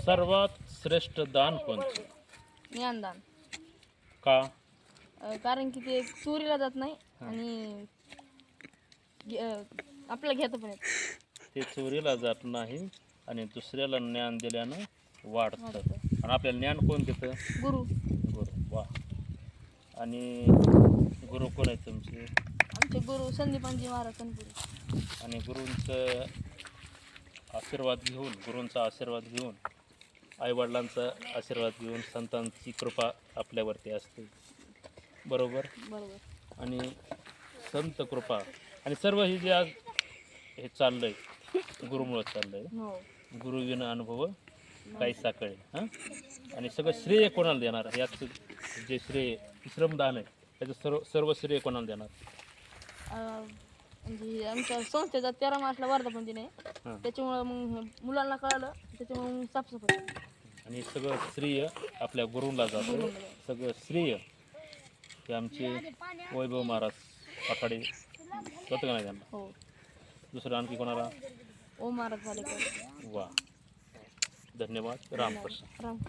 सर्वात श्रेष्ठ दान कोणतं? ज्ञानदान. का? कारण की ते चोरीला जात नाही आणि आपल्याला घेता पण येतं. ते चोरीला जात नाही आणि दुसऱ्याला ज्ञान दिल्यानं वाढतं. वाढतं. आणि आपल्याला ज्ञान कोण देतं? गुरु. गुरु. वा. आणि गुरु कोण आहेत तुमचे? आमचे गुरु संदीपानजी महाराज तनपुरे. आणि गुरूंचं आशीर्वाद घेऊन आईवडिलांचा आशीर्वाद घेऊन संतांची कृपा आपल्यावरती असते. बरोबर. बरोबर. आणि संत कृपा आणि सर्व हे जे आज हे चाललंय गुरुमुळं चाललंय. हो. गुरुविना अनुभव काही साकळे. हां. आणि सगळं श्रेय कोणाला देणार? याचं जे श्रेय श्रमदान आहे त्याचं सर्व श्रेय कोणाला देणार? म्हणजे आमच्या संस्थेचा 13 मार्चला वर्धापन दिन आहे. हां. त्याच्यामुळं मग मुलांना कळालं, त्याच्यामुळे मग साफसफाई केली. आणि सगळं श्रेय आपल्या गुरुला जातं. सगळं श्रेय हे आमचे वैभव महाराज आखाडे होतं का नाही त्यांना? हो. दुसरं आणखी कोणाला? ओम महाराज भालेकर. वा. धन्यवाद. रामकृष्ण. राम.